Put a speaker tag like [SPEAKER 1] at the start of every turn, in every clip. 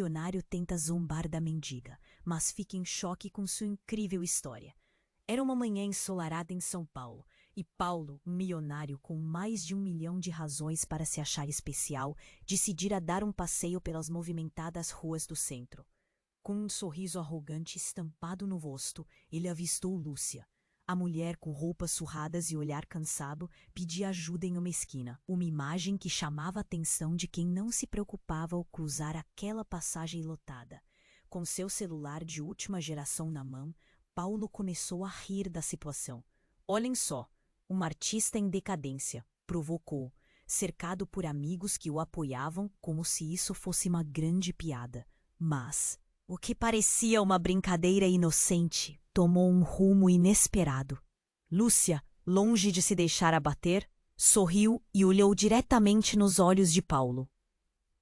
[SPEAKER 1] milionário tenta zombar da mendiga, mas fica em choque com sua incrível história. Era uma manhã ensolarada em São Paulo, e Paulo, um milionário com mais de 1 milhão de razões para se achar especial, decidira dar um passeio pelas movimentadas ruas do centro. Com um sorriso arrogante estampado no rosto, ele avistou Lúcia. A mulher, com roupas surradas e olhar cansado, pedia ajuda em uma esquina, uma imagem que chamava a atenção de quem não se preocupava ao cruzar aquela passagem lotada. Com seu celular de última geração na mão, Paulo começou a rir da situação. Olhem só, uma artista em decadência, provocou, cercado por amigos que o apoiavam como se isso fosse uma grande piada. Mas o que parecia uma brincadeira inocente tomou um rumo inesperado. Lúcia, longe de se deixar abater, sorriu e olhou diretamente nos olhos de Paulo.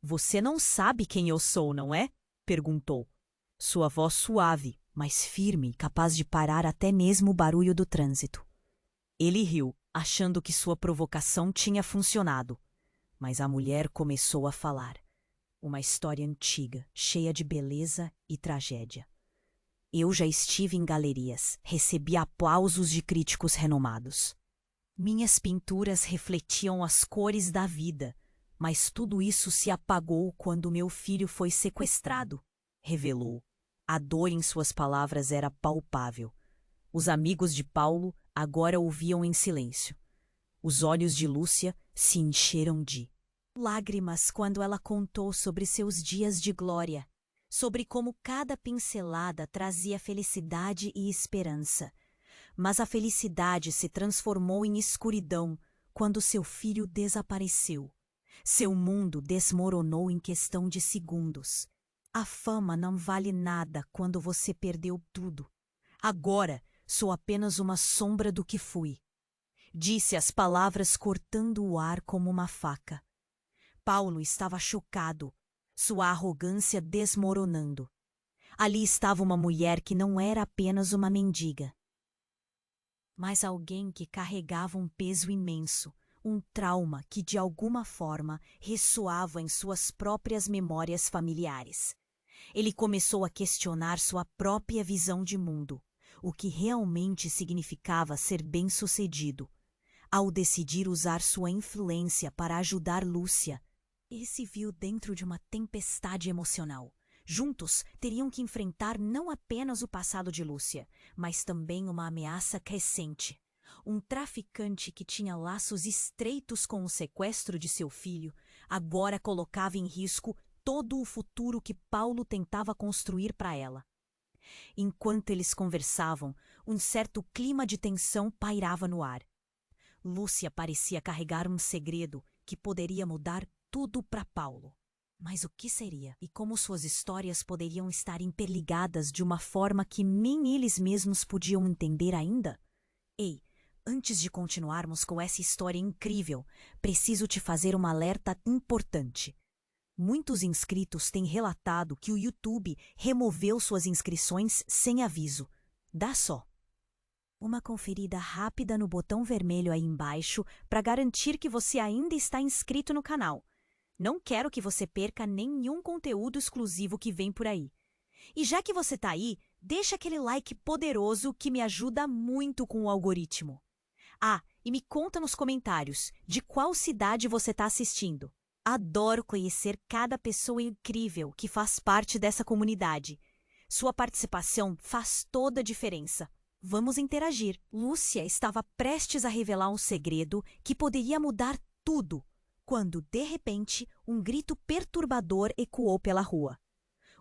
[SPEAKER 1] "Você não sabe quem eu sou, não é?" perguntou. Sua voz suave, mas firme, capaz de parar até mesmo o barulho do trânsito. Ele riu, achando que sua provocação tinha funcionado. Mas a mulher começou a falar. Uma história antiga, cheia de beleza e tragédia. Eu já estive em galerias, recebi aplausos de críticos renomados. Minhas pinturas refletiam as cores da vida, mas tudo isso se apagou quando meu filho foi sequestrado, revelou. A dor em suas palavras era palpável. Os amigos de Paulo agora ouviam em silêncio. Os olhos de Lúcia se encheram de lágrimas quando ela contou sobre seus dias de glória, sobre como cada pincelada trazia felicidade e esperança. Mas a felicidade se transformou em escuridão quando seu filho desapareceu. Seu mundo desmoronou em questão de segundos. A fama não vale nada quando você perdeu tudo. Agora sou apenas uma sombra do que fui. Disse as palavras cortando o ar como uma faca. Paulo estava chocado, sua arrogância desmoronando. Ali estava uma mulher que não era apenas uma mendiga, mas alguém que carregava um peso imenso, um trauma que de alguma forma ressoava em suas próprias memórias familiares. Ele começou a questionar sua própria visão de mundo, o que realmente significava ser bem-sucedido. Ao decidir usar sua influência para ajudar Lúcia, ele se viu dentro de uma tempestade emocional. Juntos, teriam que enfrentar não apenas o passado de Lúcia, mas também uma ameaça crescente. Um traficante que tinha laços estreitos com o sequestro de seu filho, agora colocava em risco todo o futuro que Paulo tentava construir para ela. Enquanto eles conversavam, um certo clima de tensão pairava no ar. Lúcia parecia carregar um segredo que poderia mudar tudo para Paulo. Mas o que seria? E como suas histórias poderiam estar interligadas de uma forma que nem eles mesmos podiam entender ainda? Ei, antes de continuarmos com essa história incrível, preciso te fazer um alerta importante. Muitos inscritos têm relatado que o YouTube removeu suas inscrições sem aviso. Dá só uma conferida rápida no botão vermelho aí embaixo para garantir que você ainda está inscrito no canal. Não quero que você perca nenhum conteúdo exclusivo que vem por aí. E já que você está aí, deixa aquele like poderoso que me ajuda muito com o algoritmo. Ah, e me conta nos comentários de qual cidade você está assistindo. Adoro conhecer cada pessoa incrível que faz parte dessa comunidade. Sua participação faz toda a diferença. Vamos interagir. Lúcia estava prestes a revelar um segredo que poderia mudar tudo, quando, de repente, um grito perturbador ecoou pela rua.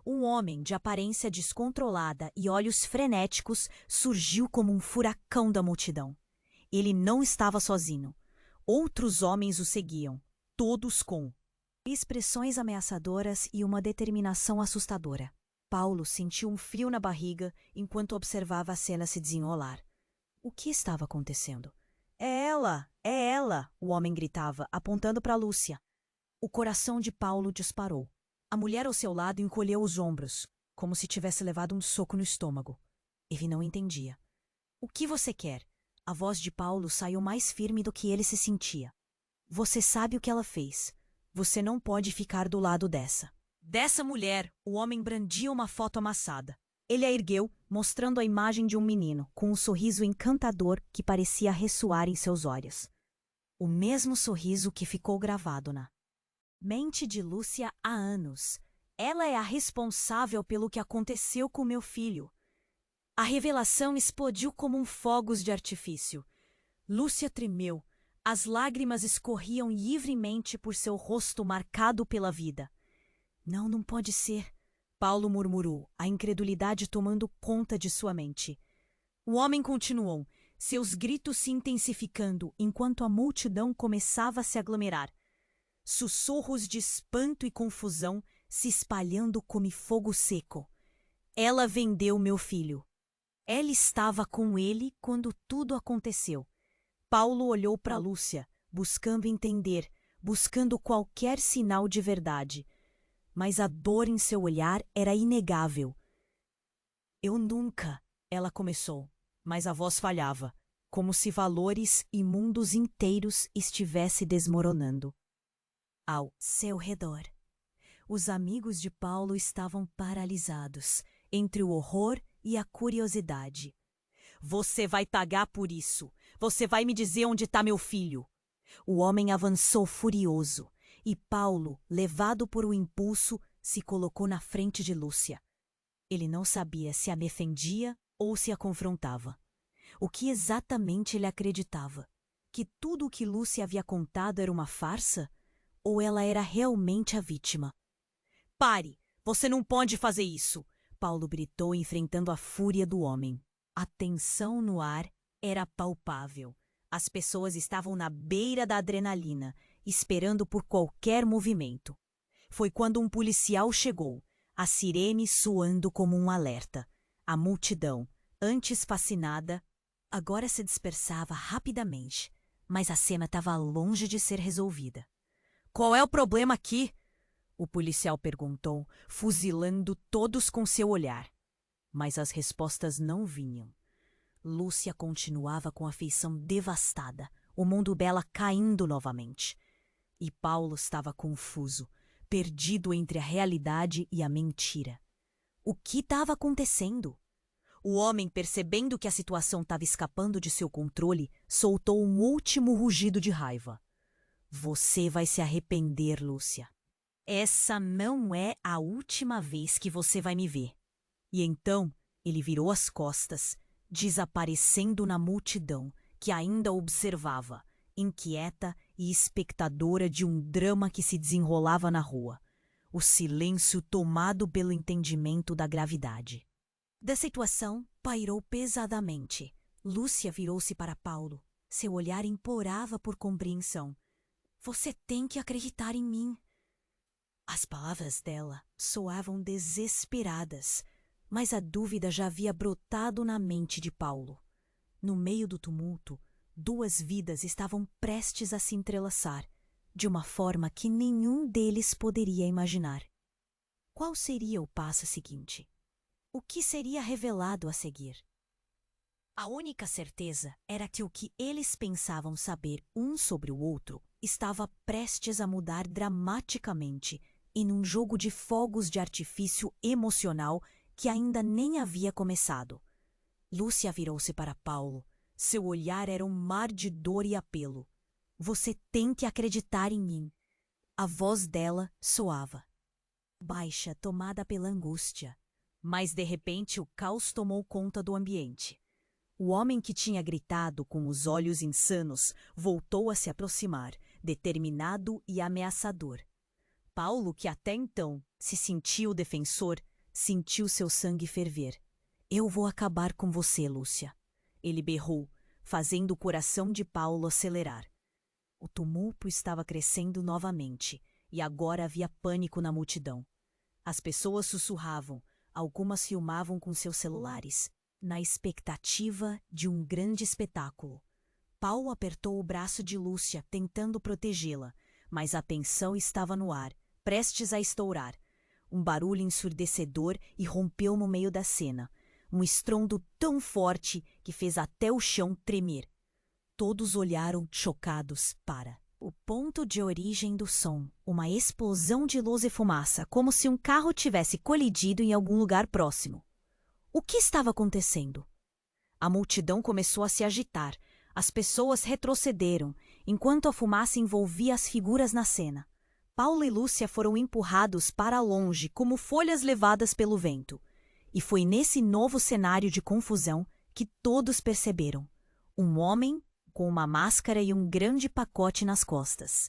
[SPEAKER 1] Um homem de aparência descontrolada e olhos frenéticos surgiu como um furacão da multidão. Ele não estava sozinho. Outros homens o seguiam, todos com expressões ameaçadoras e uma determinação assustadora. Paulo sentiu um frio na barriga enquanto observava a cena se desenrolar. O que estava acontecendo? É ela! É ela! O homem gritava, apontando para Lúcia. O coração de Paulo disparou. A mulher ao seu lado encolheu os ombros, como se tivesse levado um soco no estômago. Ele não entendia. O que você quer? A voz de Paulo saiu mais firme do que ele se sentia. Você sabe o que ela fez. Você não pode ficar do lado dessa. Dessa mulher, o homem brandia uma foto amassada. Ele a ergueu, mostrando a imagem de um menino, com um sorriso encantador que parecia ressoar em seus olhos. O mesmo sorriso que ficou gravado na mente de Lúcia há anos. Ela é a responsável pelo que aconteceu com meu filho. A revelação explodiu como um fogos de artifício. Lúcia tremeu. As lágrimas escorriam livremente por seu rosto marcado pela vida. Não pode ser, Paulo murmurou, a incredulidade tomando conta de sua mente. O homem continuou, seus gritos se intensificando enquanto a multidão começava a se aglomerar. Sussurros de espanto e confusão se espalhando como fogo seco. Ela vendeu meu filho. Ela estava com ele quando tudo aconteceu. Paulo olhou para Lúcia, buscando entender, buscando qualquer sinal de verdade. Mas a dor em seu olhar era inegável. Eu nunca, ela começou, mas a voz falhava, como se valores e mundos inteiros estivesse desmoronando. Ao seu redor, os amigos de Paulo estavam paralisados, entre o horror e a curiosidade. Você vai pagar por isso. Você vai me dizer onde está meu filho. O homem avançou furioso, e Paulo, levado por um impulso, se colocou na frente de Lúcia. Ele não sabia se a defendia ou se a confrontava. O que exatamente ele acreditava? Que tudo o que Lúcia havia contado era uma farsa? Ou ela era realmente a vítima? Pare! Você não pode fazer isso! Paulo gritou, enfrentando a fúria do homem. A tensão no ar era palpável. As pessoas estavam na beira da adrenalina, esperando por qualquer movimento. Foi quando um policial chegou, a sirene soando como um alerta. A multidão, antes fascinada, agora se dispersava rapidamente, mas a cena estava longe de ser resolvida. Qual é o problema aqui? O policial perguntou, fuzilando todos com seu olhar. Mas as respostas não vinham. Lúcia continuava com a feição devastada, o mundo dela caindo novamente. E Paulo estava confuso, perdido entre a realidade e a mentira. O que estava acontecendo? O homem, percebendo que a situação estava escapando de seu controle, soltou um último rugido de raiva. Você vai se arrepender, Lúcia. Essa não é a última vez que você vai me ver. E então ele virou as costas, desaparecendo na multidão que ainda observava, inquieta e espectadora de um drama que se desenrolava na rua. O silêncio tomado pelo entendimento da gravidade. Da situação pairou pesadamente. Lúcia virou-se para Paulo. Seu olhar implorava por compreensão. Você tem que acreditar em mim. As palavras dela soavam desesperadas, mas a dúvida já havia brotado na mente de Paulo. No meio do tumulto, duas vidas estavam prestes a se entrelaçar, de uma forma que nenhum deles poderia imaginar. Qual seria o passo seguinte? O que seria revelado a seguir? A única certeza era que o que eles pensavam saber um sobre o outro estava prestes a mudar dramaticamente em um jogo de fogos de artifício emocional que ainda nem havia começado. Lúcia virou-se para Paulo. Seu olhar era um mar de dor e apelo. Você tem que acreditar em mim. A voz dela soava, baixa, tomada pela angústia. Mas de repente o caos tomou conta do ambiente. O homem que tinha gritado com os olhos insanos voltou a se aproximar, determinado e ameaçador. Paulo, que até então se sentia o defensor, sentiu seu sangue ferver. Eu vou acabar com você, Lúcia. Ele berrou, fazendo o coração de Paulo acelerar. O tumulto estava crescendo novamente, e agora havia pânico na multidão. As pessoas sussurravam, algumas filmavam com seus celulares, na expectativa de um grande espetáculo. Paulo apertou o braço de Lúcia, tentando protegê-la, mas a tensão estava no ar, prestes a estourar. Um barulho ensurdecedor irrompeu no meio da cena, um estrondo tão forte que fez até o chão tremer. Todos olharam chocados para O ponto de origem do som, uma explosão de luz e fumaça, como se um carro tivesse colidido em algum lugar próximo. O que estava acontecendo? A multidão começou a se agitar. As pessoas retrocederam, enquanto a fumaça envolvia as figuras na cena. Paulo e Lúcia foram empurrados para longe como folhas levadas pelo vento. E foi nesse novo cenário de confusão que todos perceberam. Um homem com uma máscara e um grande pacote nas costas.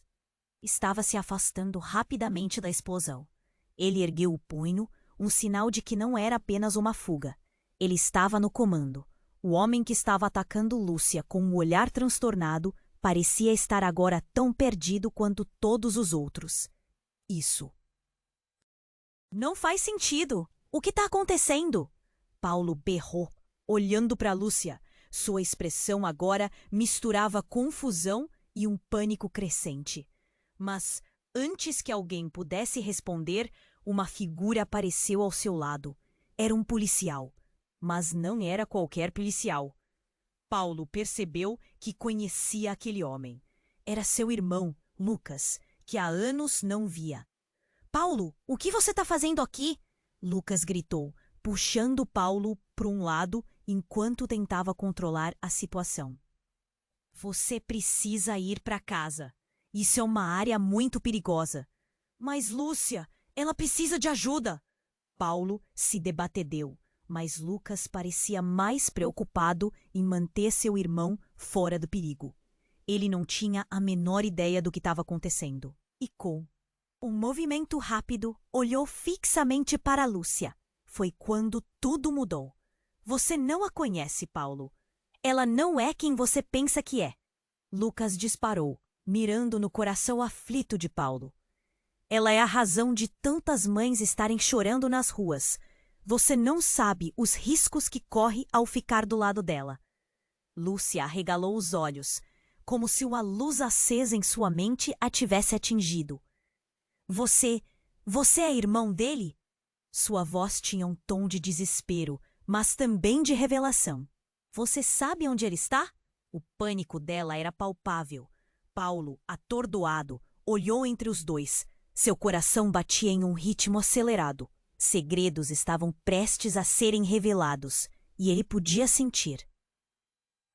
[SPEAKER 1] Estava se afastando rapidamente da explosão. Ele ergueu o punho, um sinal de que não era apenas uma fuga. Ele estava no comando. O homem que estava atacando Lúcia com um olhar transtornado parecia estar agora tão perdido quanto todos os outros. Isso. Não faz sentido. O que está acontecendo? Paulo berrou, olhando para Lúcia. Sua expressão agora misturava confusão e um pânico crescente. Mas, antes que alguém pudesse responder, uma figura apareceu ao seu lado. Era um policial. Mas não era qualquer policial. Paulo percebeu que conhecia aquele homem. Era seu irmão, Lucas, que há anos não via. Paulo, o que você está fazendo aqui? Lucas gritou, puxando Paulo para um lado enquanto tentava controlar a situação. Você precisa ir para casa. Isso é uma área muito perigosa. Mas Lúcia, ela precisa de ajuda. Paulo se debatedeu, mas Lucas parecia mais preocupado em manter seu irmão fora do perigo. Ele não tinha a menor ideia do que estava acontecendo. E com um movimento rápido, olhou fixamente para Lúcia. Foi quando tudo mudou. Você não a conhece, Paulo. Ela não é quem você pensa que é. Lucas disparou, mirando no coração aflito de Paulo. Ela é a razão de tantas mães estarem chorando nas ruas. Você não sabe os riscos que corre ao ficar do lado dela. Lúcia arregalou os olhos, como se uma luz acesa em sua mente a tivesse atingido. Você é irmão dele? Sua voz tinha um tom de desespero, mas também de revelação. Você sabe onde ele está? O pânico dela era palpável. Paulo, atordoado, olhou entre os dois. Seu coração batia em um ritmo acelerado. Segredos estavam prestes a serem revelados, e ele podia sentir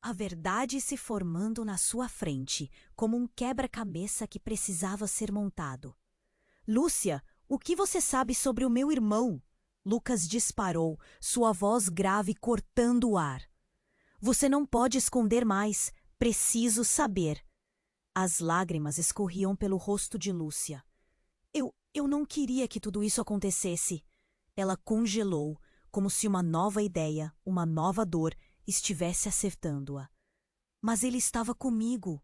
[SPEAKER 1] a verdade se formando na sua frente, como um quebra-cabeça que precisava ser montado. Lúcia, o que você sabe sobre o meu irmão? Lucas disparou, sua voz grave cortando o ar. Você não pode esconder mais. Preciso saber. As lágrimas escorriam pelo rosto de Lúcia. Eu não queria que tudo isso acontecesse. Ela congelou, como se uma nova ideia, uma nova dor, estivesse acertando-a. Mas ele estava comigo.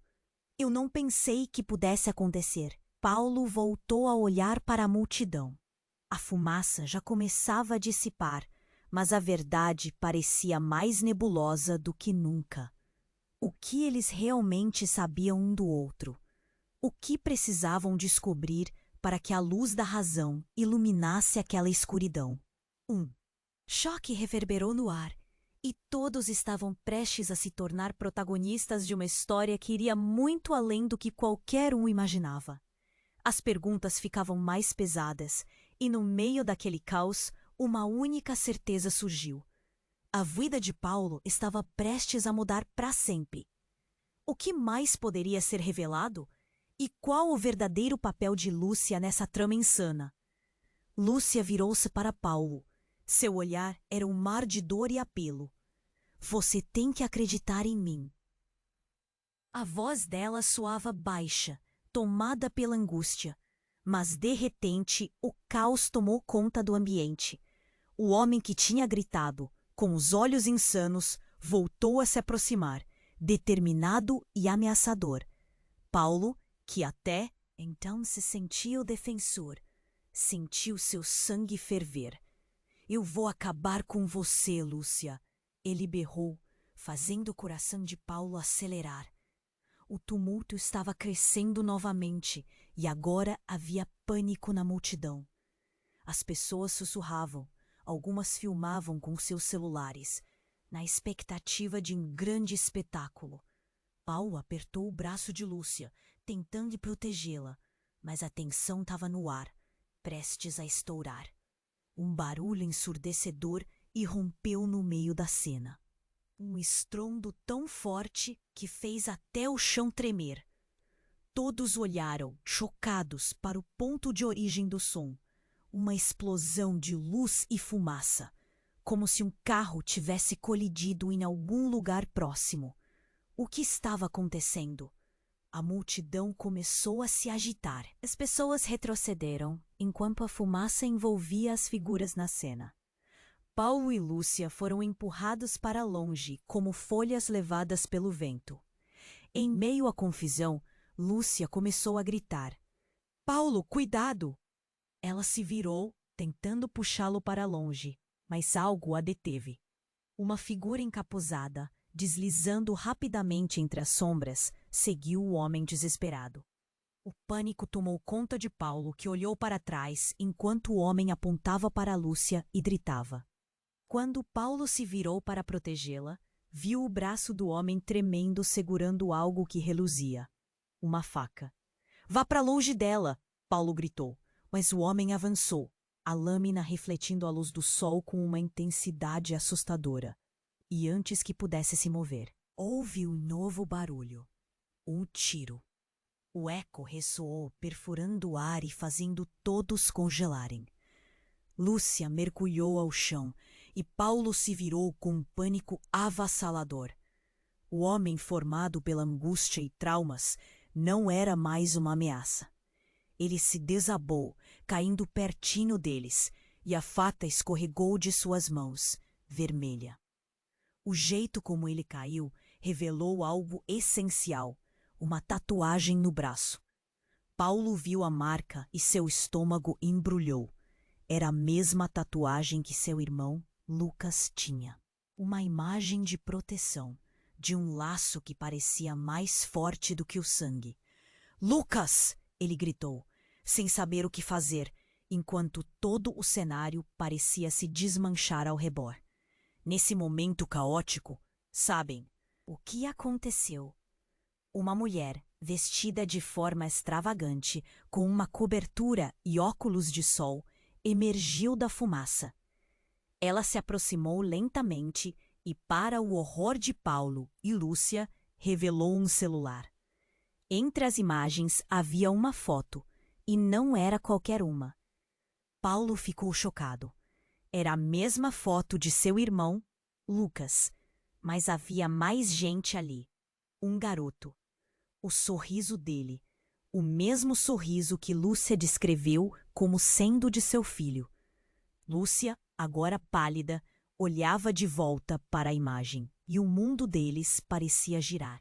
[SPEAKER 1] Eu não pensei que pudesse acontecer. Paulo voltou a olhar para a multidão. A fumaça já começava a dissipar, mas a verdade parecia mais nebulosa do que nunca. O que eles realmente sabiam um do outro? O que precisavam descobrir para que a luz da razão iluminasse aquela escuridão? Choque reverberou no ar, e todos estavam prestes a se tornar protagonistas de uma história que iria muito além do que qualquer um imaginava. As perguntas ficavam mais pesadas, e no meio daquele caos, uma única certeza surgiu. A vida de Paulo estava prestes a mudar para sempre. O que mais poderia ser revelado? E qual o verdadeiro papel de Lúcia nessa trama insana? Lúcia virou-se para Paulo. Seu olhar era um mar de dor e apelo. Você tem que acreditar em mim. A voz dela soava baixa, tomada pela angústia. Mas, de repente, o caos tomou conta do ambiente. O homem que tinha gritado, com os olhos insanos, voltou a se aproximar, determinado e ameaçador. Paulo, que até então se sentia o defensor, sentiu seu sangue ferver. Eu vou acabar com você, Lúcia, ele berrou, fazendo o coração de Paulo acelerar. O tumulto estava crescendo novamente e agora havia pânico na multidão. As pessoas sussurravam, algumas filmavam com seus celulares, na expectativa de um grande espetáculo. Paulo apertou o braço de Lúcia, tentando protegê-la, mas a tensão estava no ar, prestes a estourar. Um barulho ensurdecedor irrompeu no meio da cena. Um estrondo tão forte que fez até o chão tremer. Todos olharam, chocados, para o ponto de origem do som. Uma explosão de luz e fumaça, como se um carro tivesse colidido em algum lugar próximo. O que estava acontecendo? A multidão começou a se agitar. As pessoas retrocederam, enquanto a fumaça envolvia as figuras na cena. Paulo e Lúcia foram empurrados para longe, como folhas levadas pelo vento. Em meio à confusão, Lúcia começou a gritar: "Paulo, cuidado!" Ela se virou, tentando puxá-lo para longe, mas algo a deteve. Uma figura encapuzada, deslizando rapidamente entre as sombras, seguiu o homem desesperado. O pânico tomou conta de Paulo, que olhou para trás enquanto o homem apontava para Lúcia e gritava. Quando Paulo se virou para protegê-la, viu o braço do homem tremendo segurando algo que reluzia. Uma faca. "Vá para longe dela!" Paulo gritou, mas o homem avançou, a lâmina refletindo a luz do sol com uma intensidade assustadora. E antes que pudesse se mover, houve um novo barulho. Um tiro. O eco ressoou, perfurando o ar e fazendo todos congelarem. Lúcia mergulhou ao chão e Paulo se virou com um pânico avassalador. O homem, formado pela angústia e traumas, não era mais uma ameaça. Ele se desabou, caindo pertinho deles, e a faca escorregou de suas mãos, vermelha. O jeito como ele caiu revelou algo essencial, uma tatuagem no braço. Paulo viu a marca e seu estômago embrulhou. Era a mesma tatuagem que seu irmão, Lucas, tinha. Uma imagem de proteção, de um laço que parecia mais forte do que o sangue. "Lucas!" ele gritou, sem saber o que fazer, enquanto todo o cenário parecia se desmanchar ao redor. Nesse momento caótico, sabem o que aconteceu? Uma mulher, vestida de forma extravagante, com uma cobertura e óculos de sol, emergiu da fumaça. Ela se aproximou lentamente e, para o horror de Paulo e Lúcia, revelou um celular. Entre as imagens havia uma foto, e não era qualquer uma. Paulo ficou chocado. Era a mesma foto de seu irmão, Lucas, mas havia mais gente ali. Um garoto. O sorriso dele, o mesmo sorriso que Lúcia descreveu como sendo de seu filho. Lúcia, agora pálida, olhava de volta para a imagem, e o mundo deles parecia girar.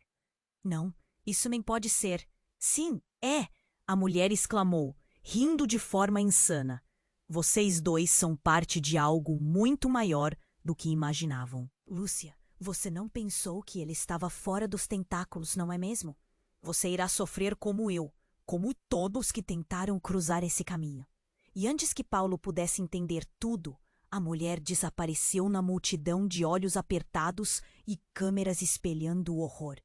[SPEAKER 1] "Não, isso nem pode ser." "Sim, é!" a mulher exclamou, rindo de forma insana. "Vocês dois são parte de algo muito maior do que imaginavam." "Lúcia, você não pensou que ele estava fora dos tentáculos, não é mesmo? Você irá sofrer como eu, como todos que tentaram cruzar esse caminho." E antes que Paulo pudesse entender tudo, a mulher desapareceu na multidão de olhos apertados e câmeras espelhando o horror.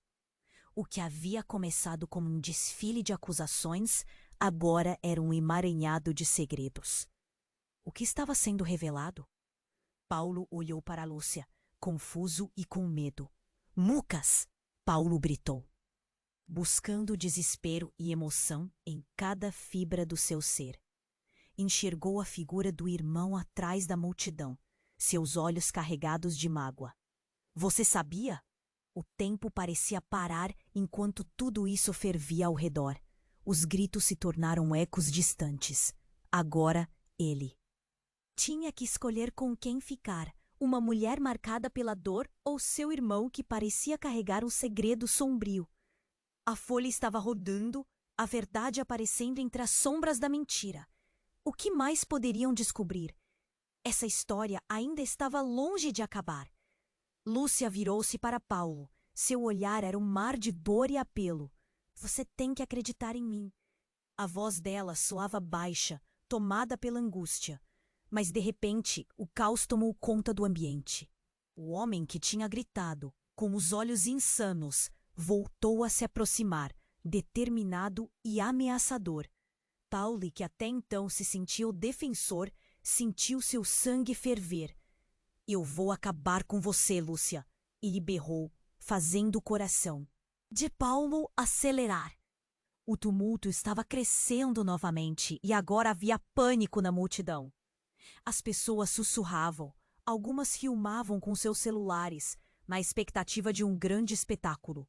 [SPEAKER 1] O que havia começado como um desfile de acusações, agora era um emaranhado de segredos. O que estava sendo revelado? Paulo olhou para Lúcia, confuso e com medo. "Lucas!" Paulo gritou, buscando desespero e emoção em cada fibra do seu ser. Enxergou a figura do irmão atrás da multidão, seus olhos carregados de mágoa. "Você sabia?" O tempo parecia parar enquanto tudo isso fervia ao redor. Os gritos se tornaram ecos distantes. Agora, ele tinha que escolher com quem ficar, uma mulher marcada pela dor ou seu irmão que parecia carregar um segredo sombrio. A folha estava rodando, a verdade aparecendo entre as sombras da mentira. O que mais poderiam descobrir? Essa história ainda estava longe de acabar. Lúcia virou-se para Paulo. Seu olhar era um mar de dor e apelo. "Você tem que acreditar em mim." A voz dela soava baixa, tomada pela angústia. Mas, de repente, o caos tomou conta do ambiente. O homem que tinha gritado, com os olhos insanos, voltou a se aproximar, determinado e ameaçador. Paulo, que até então se sentia o defensor, sentiu seu sangue ferver. Eu vou acabar com você, Lúcia, ele berrou, fazendo o coração de Paulo acelerar. O tumulto estava crescendo novamente e agora havia pânico na multidão. As pessoas sussurravam, algumas filmavam com seus celulares, na expectativa de um grande espetáculo.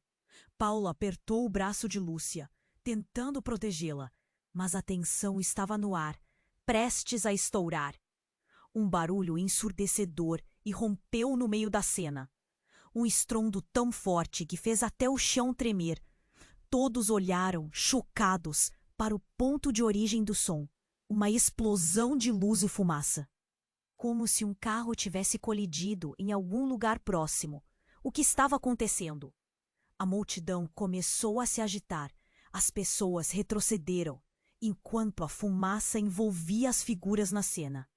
[SPEAKER 1] Paulo apertou o braço de Lúcia, tentando protegê-la, mas a tensão estava no ar, prestes a estourar. Um barulho ensurdecedor irrompeu no meio da cena. Um estrondo tão forte que fez até o chão tremer. Todos olharam, chocados, para o ponto de origem do som. Uma explosão de luz e fumaça. Como se um carro tivesse colidido em algum lugar próximo. O que estava acontecendo? A multidão começou a se agitar. As pessoas retrocederam, enquanto a fumaça envolvia as figuras na cena.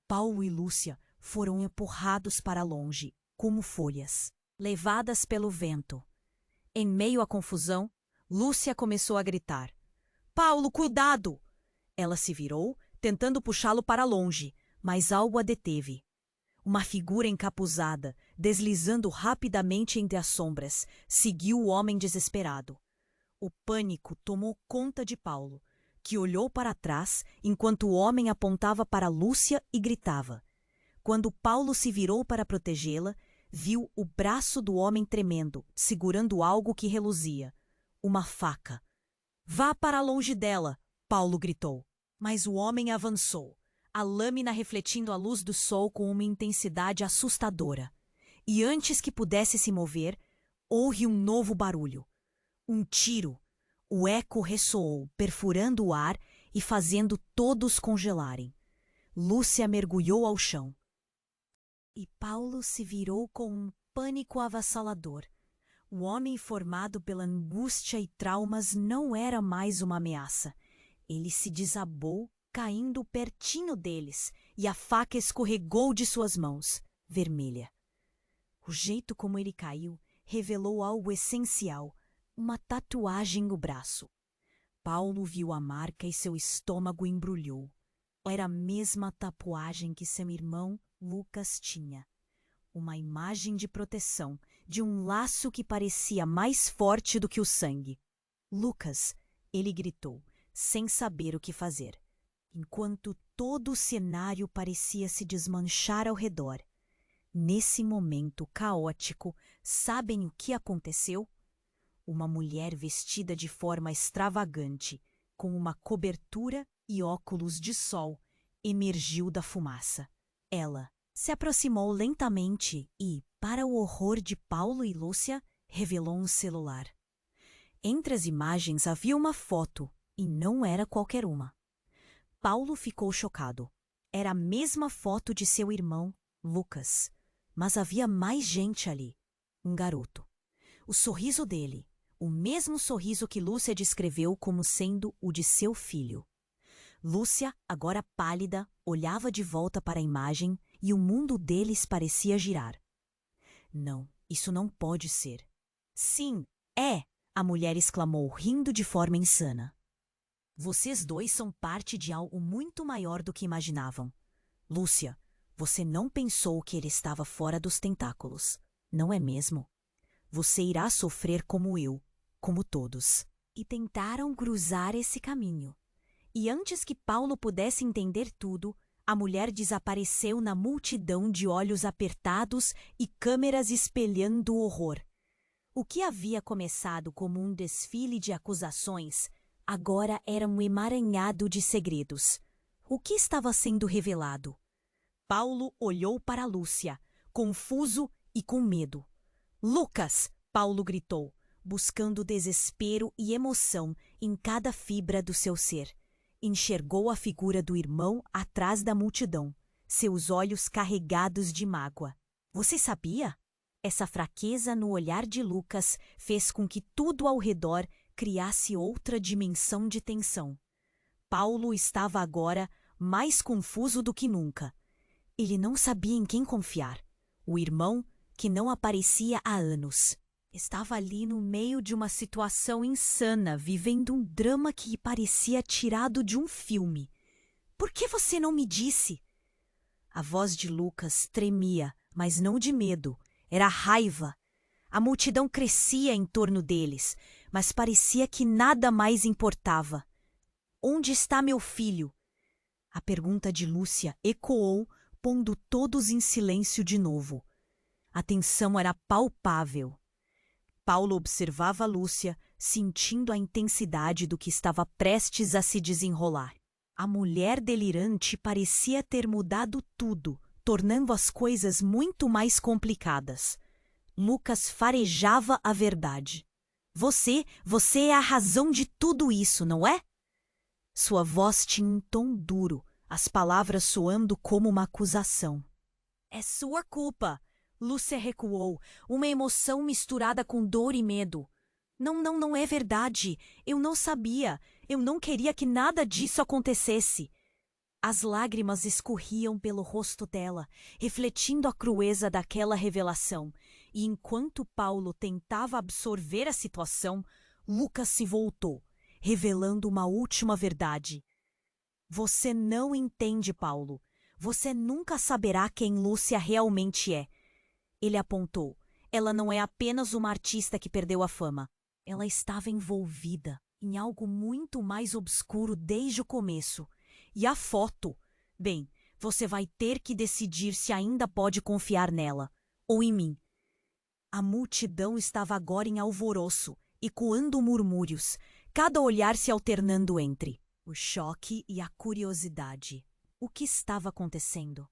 [SPEAKER 1] Paulo e Lúcia foram empurrados para longe, como folhas, levadas pelo vento. Em meio à confusão, Lúcia começou a gritar: "Paulo, cuidado!" Ela se virou, tentando puxá-lo para longe, mas algo a deteve. Uma figura encapuzada, deslizando rapidamente entre as sombras, seguiu o homem desesperado. O pânico tomou conta de Paulo, que olhou para trás enquanto o homem apontava para Lúcia e gritava. Quando Paulo se virou para protegê-la, viu o braço do homem tremendo, segurando algo que reluzia. Uma faca. "Vá para longe dela!" Paulo gritou. Mas o homem avançou, a lâmina refletindo a luz do sol com uma intensidade assustadora. E antes que pudesse se mover, houve um novo barulho. Um tiro. O eco ressoou, perfurando o ar e fazendo todos congelarem. Lúcia mergulhou ao chão. E Paulo se virou com um pânico avassalador. O homem formado pela angústia e traumas não era mais uma ameaça. Ele se desabou, caindo pertinho deles, e a faca escorregou de suas mãos, vermelha. O jeito como ele caiu revelou algo essencial, uma tatuagem no braço. Paulo viu a marca e seu estômago embrulhou. Era a mesma tatuagem que seu irmão Lucas tinha. Uma imagem de proteção, de um laço que parecia mais forte do que o sangue. "Lucas!" ele gritou, sem saber o que fazer, enquanto todo o cenário parecia se desmanchar ao redor. Nesse momento caótico, sabem o que aconteceu? Uma mulher vestida de forma extravagante, com uma cobertura e óculos de sol, emergiu da fumaça. Ela se aproximou lentamente e, para o horror de Paulo e Lúcia, revelou um celular. Entre as imagens havia uma foto, e não era qualquer uma. Paulo ficou chocado. Era a mesma foto de seu irmão, Lucas. Mas havia mais gente ali. Um garoto. O sorriso dele, o mesmo sorriso que Lúcia descreveu como sendo o de seu filho. Lúcia, agora pálida, olhava de volta para a imagem e o mundo deles parecia girar. "Não, isso não pode ser." "Sim, é!" a mulher exclamou, rindo de forma insana. "Vocês dois são parte de algo muito maior do que imaginavam. Lúcia, você não pensou que ele estava fora dos tentáculos, não é mesmo? Você irá sofrer como eu, como todos." E tentaram cruzar esse caminho. E antes que Paulo pudesse entender tudo, a mulher desapareceu na multidão de olhos apertados e câmeras espelhando o horror. O que havia começado como um desfile de acusações, agora era um emaranhado de segredos. O que estava sendo revelado? Paulo olhou para Lúcia, confuso e com medo. "Lucas!" Paulo gritou, buscando desespero e emoção em cada fibra do seu ser. Enxergou a figura do irmão atrás da multidão, seus olhos carregados de mágoa. "Você sabia?" Essa fraqueza no olhar de Lucas fez com que tudo ao redor criasse outra dimensão de tensão. Paulo estava agora mais confuso do que nunca. Ele não sabia em quem confiar. O irmão, que não aparecia há anos. Estava ali no meio de uma situação insana, vivendo um drama que parecia tirado de um filme. Por que você não me disse? A voz de Lucas tremia, mas não de medo, era raiva. A multidão crescia em torno deles, mas parecia que nada mais importava. Onde está meu filho? A pergunta de Lúcia ecoou, pondo todos em silêncio de novo. A tensão era palpável. Paulo observava Lúcia, sentindo a intensidade do que estava prestes a se desenrolar. A mulher delirante parecia ter mudado tudo, tornando as coisas muito mais complicadas. Lucas farejava a verdade. Você é a razão de tudo isso, não é? Sua voz tinha um tom duro, as palavras soando como uma acusação. É sua culpa. Lúcia recuou, uma emoção misturada com dor e medo. Não é verdade. Eu não sabia. Eu não queria que nada disso acontecesse. As lágrimas escorriam pelo rosto dela, refletindo a crueza daquela revelação. E enquanto Paulo tentava absorver a situação, Lucas se voltou, revelando uma última verdade. Você não entende, Paulo. Você nunca saberá quem Lúcia realmente é. Ele apontou. Ela não é apenas uma artista que perdeu a fama. Ela estava envolvida em algo muito mais obscuro desde o começo. E a foto? Bem, você vai ter que decidir se ainda pode confiar nela ou em mim. A multidão estava agora em alvoroço, ecoando murmúrios, cada olhar se alternando entre o choque e a curiosidade. O que estava acontecendo?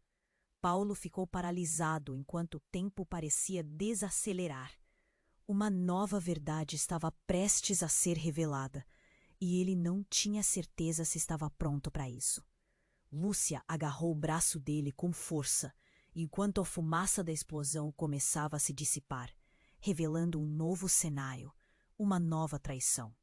[SPEAKER 1] Paulo ficou paralisado enquanto o tempo parecia desacelerar. Uma nova verdade estava prestes a ser revelada, e ele não tinha certeza se estava pronto para isso. Lúcia agarrou o braço dele com força, enquanto a fumaça da explosão começava a se dissipar, revelando um novo cenário, uma nova traição.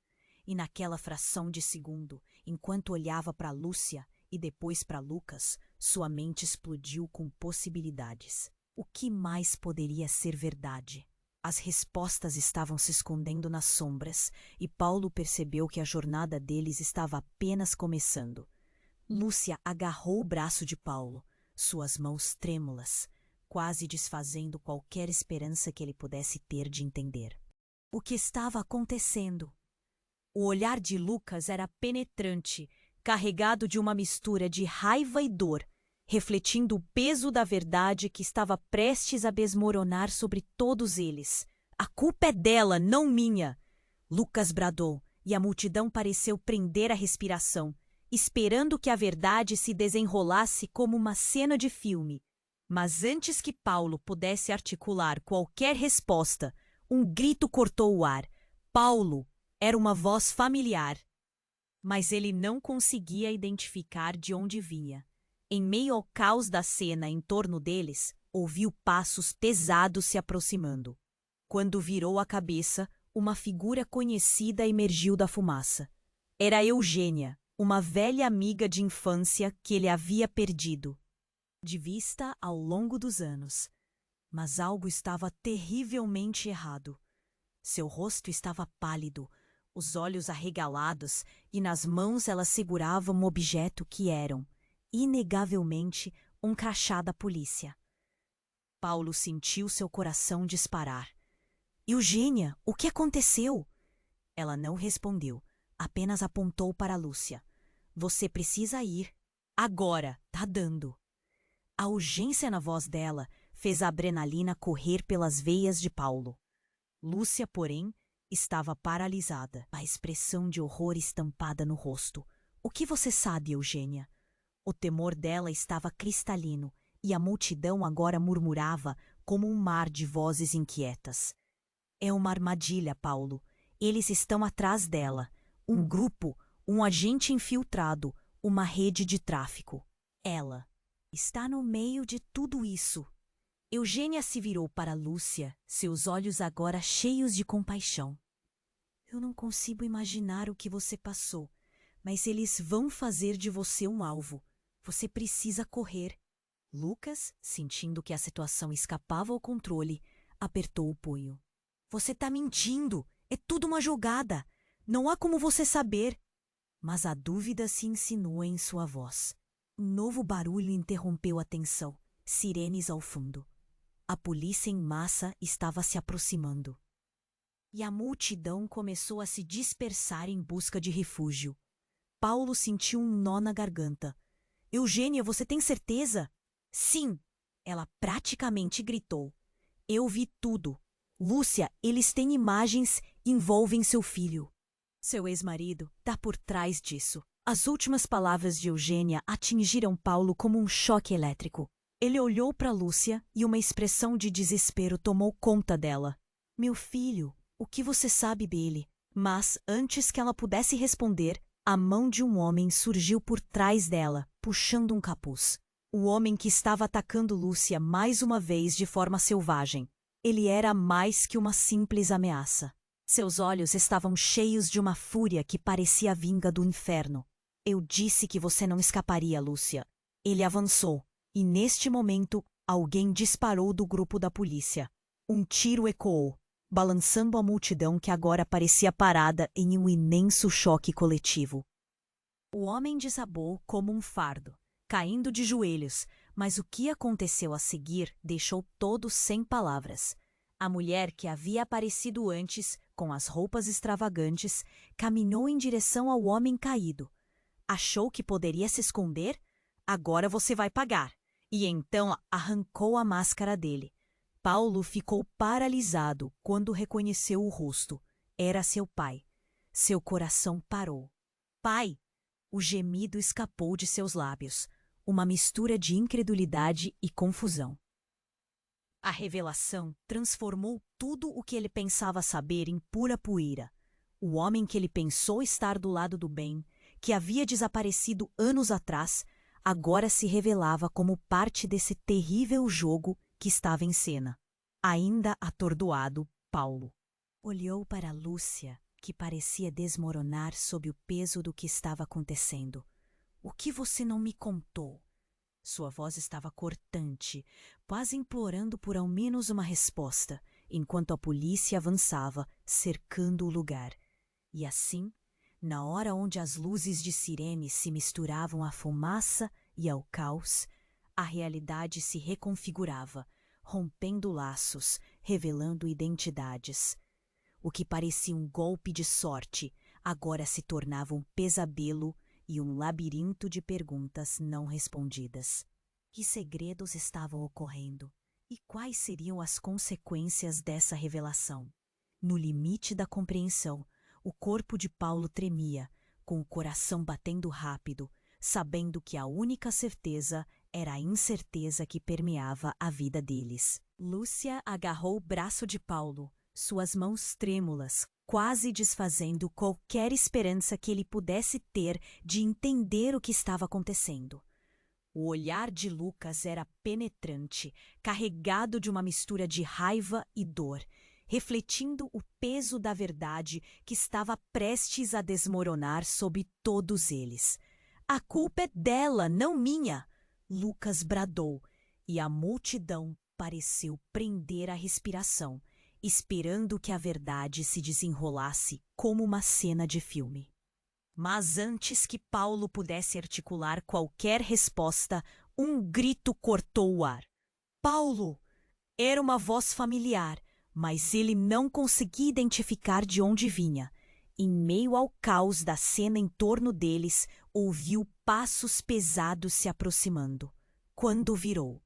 [SPEAKER 1] E naquela fração de segundo, enquanto olhava para Lúcia e depois para Lucas, sua mente explodiu com possibilidades. O que mais poderia ser verdade? As respostas estavam se escondendo nas sombras, e Paulo percebeu que a jornada deles estava apenas começando. Lúcia agarrou o braço de Paulo, suas mãos trêmulas, quase desfazendo qualquer esperança que ele pudesse ter de entender. O que estava acontecendo? O olhar de Lucas era penetrante, carregado de uma mistura de raiva e dor, refletindo o peso da verdade que estava prestes a desmoronar sobre todos eles. A culpa é dela, não minha! Lucas bradou, e a multidão pareceu prender a respiração, esperando que a verdade se desenrolasse como uma cena de filme. Mas antes que Paulo pudesse articular qualquer resposta, um grito cortou o ar. Paulo! Era uma voz familiar. Mas ele não conseguia identificar de onde vinha. Em meio ao caos da cena em torno deles, ouviu passos pesados se aproximando. Quando virou a cabeça, uma figura conhecida emergiu da fumaça. Era Eugênia, uma velha amiga de infância que ele havia perdido de vista ao longo dos anos. Mas algo estava terrivelmente errado. Seu rosto estava pálido, os olhos arregalados, e nas mãos ela segurava um objeto que eram, inegavelmente, um crachá da polícia. Paulo sentiu seu coração disparar. Eugênia, o que aconteceu? Ela não respondeu, apenas apontou para Lúcia. Você precisa ir. Agora, tá dando. A urgência na voz dela fez a adrenalina correr pelas veias de Paulo. Lúcia, porém, estava paralisada, a expressão de horror estampada no rosto. O que você sabe, Eugênia? O temor dela estava cristalino, e a multidão agora murmurava como um mar de vozes inquietas. É uma armadilha, Paulo. Eles estão atrás dela. Um grupo, um agente infiltrado, uma rede de tráfico. Ela está no meio de tudo isso. Eugênia se virou para Lúcia, seus olhos agora cheios de compaixão. Eu não consigo imaginar o que você passou, mas eles vão fazer de você um alvo. Você precisa correr. Lucas, sentindo que a situação escapava ao controle, apertou o punho. Você tá mentindo. É tudo uma jogada. Não há como você saber. Mas a dúvida se insinua em sua voz. Um novo barulho interrompeu a tensão. Sirenes ao fundo. A polícia em massa estava se aproximando. E a multidão começou a se dispersar em busca de refúgio. Paulo sentiu um nó na garganta. Eugênia, você tem certeza? Sim, ela praticamente gritou. Eu vi tudo. Lúcia, eles têm imagens e envolvem seu filho. Seu ex-marido está por trás disso. As últimas palavras de Eugênia atingiram Paulo como um choque elétrico. Ele olhou para Lúcia e uma expressão de desespero tomou conta dela. Meu filho, o que você sabe dele? Mas, antes que ela pudesse responder, a mão de um homem surgiu por trás dela, puxando um capuz. O homem que estava atacando Lúcia mais uma vez de forma selvagem. Ele era mais que uma simples ameaça. Seus olhos estavam cheios de uma fúria que parecia vinda do inferno. Eu disse que você não escaparia, Lúcia. Ele avançou, e neste momento, alguém disparou do grupo da polícia. Um tiro ecoou, balançando a multidão que agora parecia parada em um imenso choque coletivo. O homem desabou como um fardo, caindo de joelhos, mas o que aconteceu a seguir deixou todos sem palavras. A mulher que havia aparecido antes, com as roupas extravagantes, caminhou em direção ao homem caído. Achou que poderia se esconder? Agora você vai pagar. E então arrancou a máscara dele. Paulo ficou paralisado quando reconheceu o rosto. Era seu pai. Seu coração parou. Pai! O gemido escapou de seus lábios, uma mistura de incredulidade e confusão. A revelação transformou tudo o que ele pensava saber em pura poeira. O homem que ele pensou estar do lado do bem, que havia desaparecido anos atrás, agora se revelava como parte desse terrível jogo que estava em cena. Ainda atordoado, Paulo olhou para Lúcia, que parecia desmoronar sob o peso do que estava acontecendo. O que você não me contou? Sua voz estava cortante, quase implorando por ao menos uma resposta, enquanto a polícia avançava, cercando o lugar. E assim, na hora onde as luzes de sirene se misturavam à fumaça e ao caos, a realidade se reconfigurava, rompendo laços, revelando identidades. O que parecia um golpe de sorte agora se tornava um pesadelo e um labirinto de perguntas não respondidas. Que segredos estavam ocorrendo? E quais seriam as consequências dessa revelação? No limite da compreensão, o corpo de Paulo tremia, com o coração batendo rápido, sabendo que a única certeza era a incerteza que permeava a vida deles. Lúcia agarrou o braço de Paulo, suas mãos trêmulas, quase desfazendo qualquer esperança que ele pudesse ter de entender o que estava acontecendo. O olhar de Lucas era penetrante, carregado de uma mistura de raiva e dor, refletindo o peso da verdade que estava prestes a desmoronar sobre todos eles. A culpa é dela, não minha! Lucas bradou, e a multidão pareceu prender a respiração, esperando que a verdade se desenrolasse como uma cena de filme. Mas antes que Paulo pudesse articular qualquer resposta, um grito cortou o ar. Paulo! Era uma voz familiar, mas ele não conseguia identificar de onde vinha. Em meio ao caos da cena em torno deles, ouviu passos pesados se aproximando. Quando virou,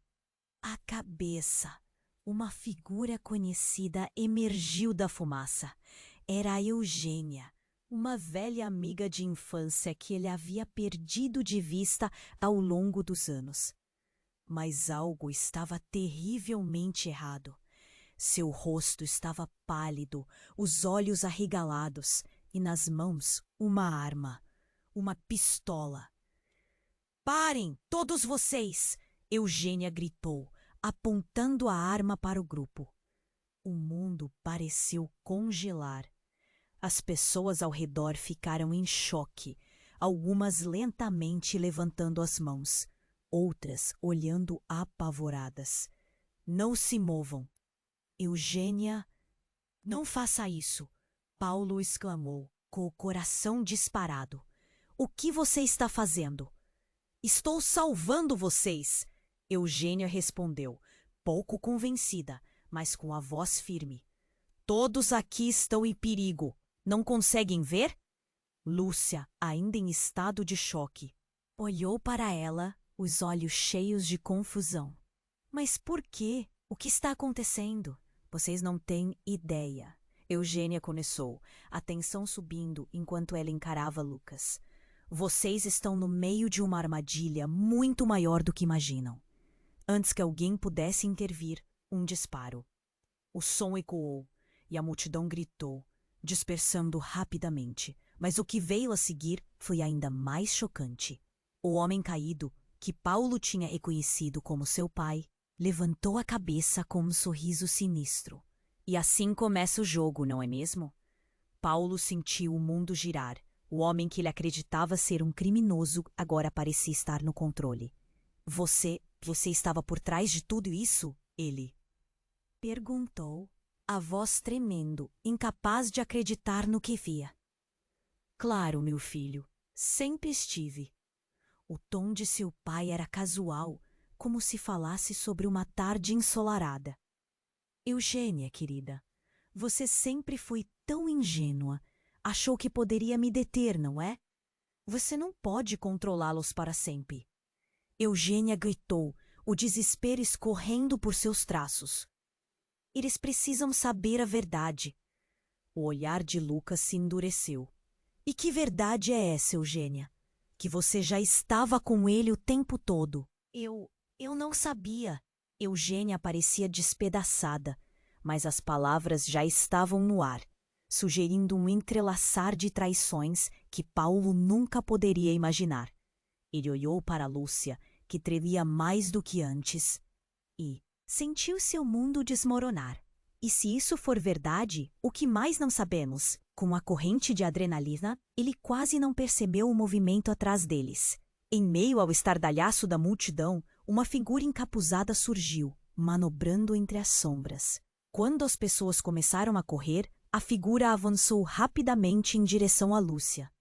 [SPEAKER 1] a cabeça, uma figura conhecida emergiu da fumaça. Era a Eugênia, uma velha amiga de infância que ele havia perdido de vista ao longo dos anos. Mas algo estava terrivelmente errado. Seu rosto estava pálido, os olhos arregalados e nas mãos uma arma, uma pistola. Parem, todos vocês! Eugênia gritou, apontando a arma para o grupo. O mundo pareceu congelar. As pessoas ao redor ficaram em choque, algumas lentamente levantando as mãos, outras olhando apavoradas. Não se movam. Eugênia Não faça isso, Paulo exclamou, com o coração disparado. O que você está fazendo? Estou salvando vocês, Eugênia respondeu, pouco convencida, mas com a voz firme. Todos aqui estão em perigo. Não conseguem ver? Lúcia, ainda em estado de choque, olhou para ela, os olhos cheios de confusão. Mas por quê? O que está acontecendo? Vocês não têm ideia. Eugênia começou, a tensão subindo enquanto ela encarava Lucas. Vocês estão no meio de uma armadilha muito maior do que imaginam. Antes que alguém pudesse intervir, um disparo. O som ecoou e a multidão gritou, dispersando rapidamente. Mas o que veio a seguir foi ainda mais chocante. O homem caído, que Paulo tinha reconhecido como seu pai, levantou a cabeça com um sorriso sinistro. E assim começa o jogo, não é mesmo? Paulo sentiu o mundo girar. O homem que ele acreditava ser um criminoso agora parecia estar no controle. Você estava por trás de tudo isso? Ele perguntou, a voz tremendo, incapaz de acreditar no que via. Claro, meu filho, sempre estive. O tom de seu pai era casual, como se falasse sobre uma tarde ensolarada. Eugênia, querida, você sempre foi tão ingênua. Achou que poderia me deter, não é? Você não pode controlá-los para sempre. Eugênia gritou, o desespero escorrendo por seus traços. Eles precisam saber a verdade. O olhar de Lucas se endureceu. E que verdade é essa, Eugênia? Que você já estava com ele o tempo todo. Eu não sabia. Eugênia parecia despedaçada, mas as palavras já estavam no ar, sugerindo um entrelaçar de traições que Paulo nunca poderia imaginar. Ele olhou para Lúcia, que tremia mais do que antes, e sentiu seu mundo desmoronar. E se isso for verdade, o que mais não sabemos? Com a corrente de adrenalina, ele quase não percebeu o movimento atrás deles. Em meio ao estardalhaço da multidão, uma figura encapuzada surgiu, manobrando entre as sombras. Quando as pessoas começaram a correr, a figura avançou rapidamente em direção a Lúcia.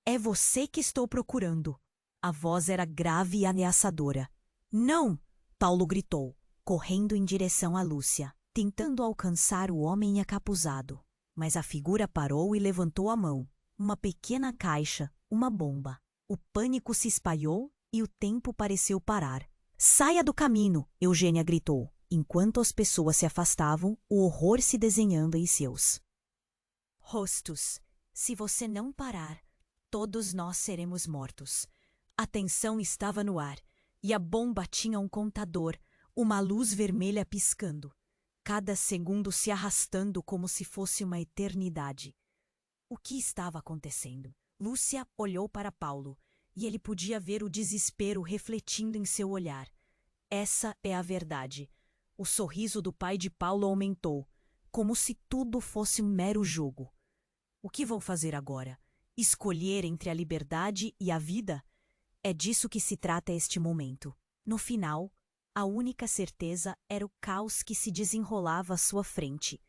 [SPEAKER 1] É você que estou procurando. A voz era grave e ameaçadora. Não! Paulo gritou, correndo em direção a Lúcia, tentando alcançar o homem encapuzado. Mas a figura parou e levantou a mão. Uma pequena caixa, uma bomba. O pânico se espalhou e o tempo pareceu parar. Saia do caminho! Eugênia gritou, enquanto as pessoas se afastavam, o horror se desenhando em seus rostos. Se você não parar, todos nós seremos mortos. A tensão estava no ar, e a bomba tinha um contador, uma luz vermelha piscando, cada segundo se arrastando como se fosse uma eternidade. O que estava acontecendo? Lúcia olhou para Paulo, e ele podia ver o desespero refletindo em seu olhar. Essa é a verdade. O sorriso do pai de Paulo aumentou, como se tudo fosse um mero jogo. O que vou fazer agora? Escolher entre a liberdade e a vida? É disso que se trata este momento. No final, a única certeza era o caos que se desenrolava à sua frente.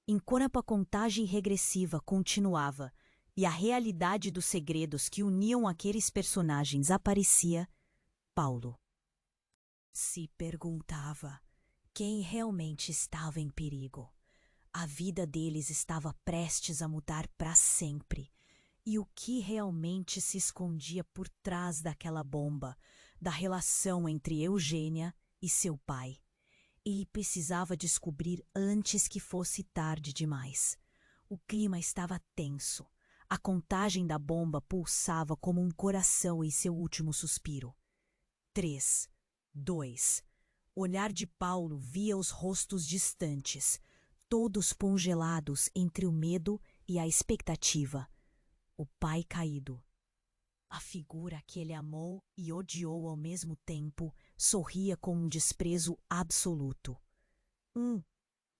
[SPEAKER 1] Enquanto a contagem regressiva continuava e a realidade dos segredos que uniam aqueles personagens aparecia, Paulo se perguntava quem realmente estava em perigo. A vida deles estava prestes a mudar para sempre. E o que realmente se escondia por trás daquela bomba, da relação entre Eugênia e seu pai? Ele precisava descobrir antes que fosse tarde demais. O clima estava tenso. A contagem da bomba pulsava como um coração em seu último suspiro. 3, 2. O olhar de Paulo via os rostos distantes, todos congelados entre o medo e a expectativa. O pai caído. A figura que ele amou e odiou ao mesmo tempo sorria com um desprezo absoluto.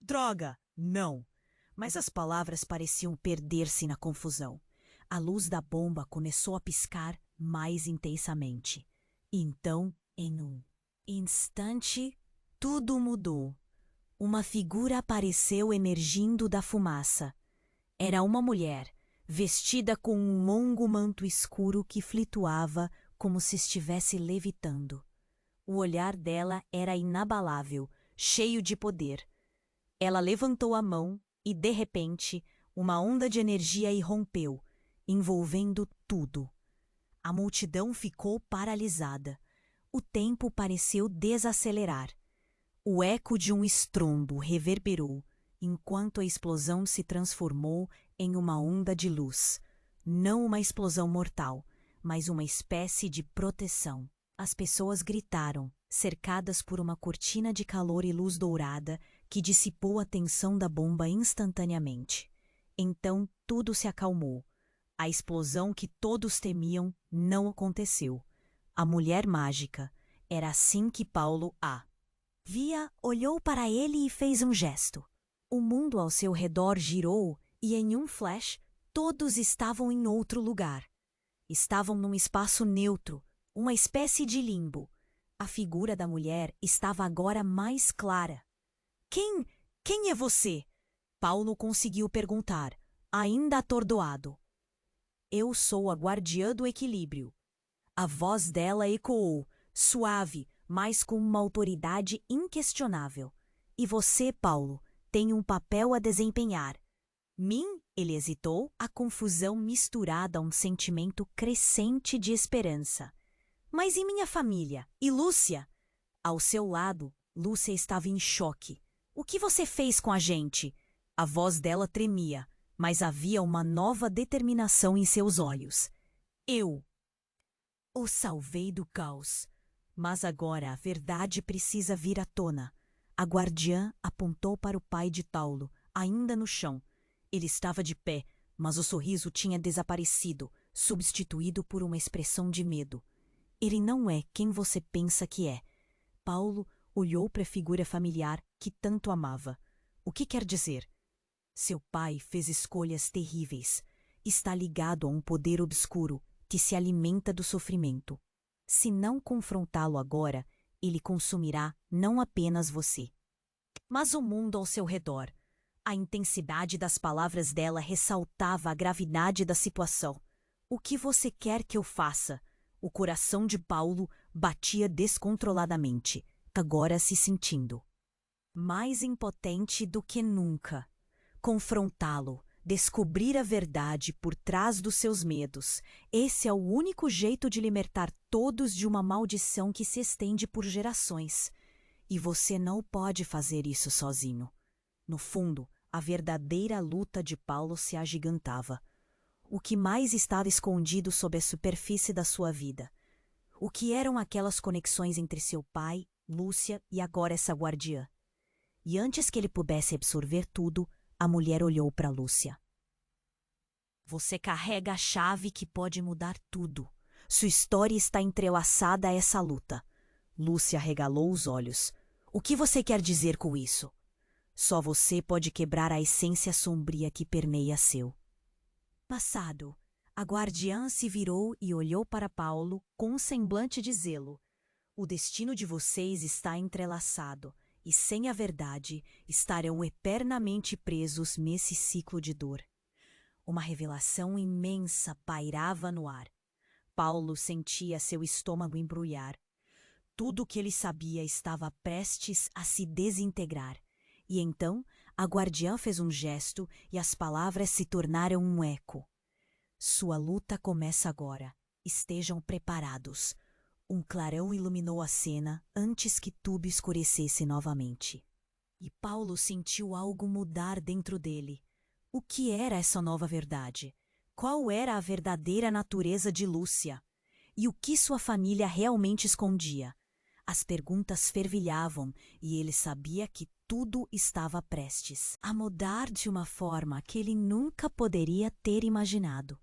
[SPEAKER 1] Droga! Não! Mas as palavras pareciam perder-se na confusão. A luz da bomba começou a piscar mais intensamente. E então, em um instante, tudo mudou. uma figura apareceu emergindo da fumaça. Era uma mulher, vestida com um longo manto escuro que flutuava como se estivesse levitando. O olhar dela era inabalável, cheio de poder. Ela levantou a mão e, de repente, uma onda de energia irrompeu, envolvendo tudo. A multidão ficou paralisada. O tempo pareceu desacelerar. O eco de um estrondo reverberou, enquanto a explosão se transformou em uma onda de luz. Não uma explosão mortal, mas uma espécie de proteção. As pessoas gritaram, cercadas por uma cortina de calor e luz dourada que dissipou a tensão da bomba instantaneamente. Então tudo se acalmou. A explosão que todos temiam não aconteceu. A mulher mágica. Era assim que Paulo a via, olhou para ele e fez um gesto. O mundo ao seu redor girou e, em um flash, todos estavam em outro lugar. Estavam num espaço neutro, uma espécie de limbo. A figura da mulher estava agora mais clara. Quem é você? Paulo conseguiu perguntar, ainda atordoado. Eu sou a guardiã do equilíbrio. A voz dela ecoou, suave, mas com uma autoridade inquestionável. E você, Paulo, tem um papel a desempenhar. Ele hesitou, a confusão misturada a um sentimento crescente de esperança. Mas e minha família? E Lúcia? Ao seu lado, Lúcia estava em choque. O que você fez com a gente? A voz dela tremia, mas havia uma nova determinação em seus olhos. Eu o salvei do caos. Mas agora a verdade precisa vir à tona. A guardiã apontou para o pai de Paulo, ainda no chão. Ele estava de pé, mas o sorriso tinha desaparecido, substituído por uma expressão de medo. Ele não é quem você pensa que é. Paulo olhou para a figura familiar que tanto amava. O que quer dizer? Seu pai fez escolhas terríveis. Está ligado a um poder obscuro que se alimenta do sofrimento. Se não confrontá-lo agora, ele consumirá não apenas você, mas o mundo ao seu redor. A intensidade das palavras dela ressaltava a gravidade da situação. O que você quer que eu faça? O coração de Paulo batia descontroladamente, agora se sentindo mais impotente do que nunca. Confrontá-lo, descobrir a verdade por trás dos seus medos. Esse é o único jeito de libertar todos de uma maldição que se estende por gerações. E você não pode fazer isso sozinho. No fundo, a verdadeira luta de Paulo se agigantava. O que mais estava escondido sob a superfície da sua vida? O que eram aquelas conexões entre seu pai, Lúcia e agora essa guardiã? E antes que ele pudesse absorver tudo, a mulher olhou para Lúcia. Você carrega a chave que pode mudar tudo. Sua história está entrelaçada a essa luta. Lúcia arregalou os olhos. O que você quer dizer com isso? Só você pode quebrar a essência sombria que permeia seu passado. A guardiã se virou e olhou para Paulo com um semblante de zelo. O destino de vocês está entrelaçado. E sem a verdade, estarão eternamente presos nesse ciclo de dor. Uma revelação imensa pairava no ar. Paulo sentia seu estômago embrulhar. Tudo o que ele sabia estava prestes a se desintegrar. E então, a guardiã fez um gesto e as palavras se tornaram um eco. Sua luta começa agora. Estejam preparados. Um clarão iluminou a cena antes que tudo escurecesse novamente. E Paulo sentiu algo mudar dentro dele. O que era essa nova verdade? Qual era a verdadeira natureza de Lúcia? E o que sua família realmente escondia? As perguntas fervilhavam e ele sabia que tudo estava prestes a mudar de uma forma que ele nunca poderia ter imaginado.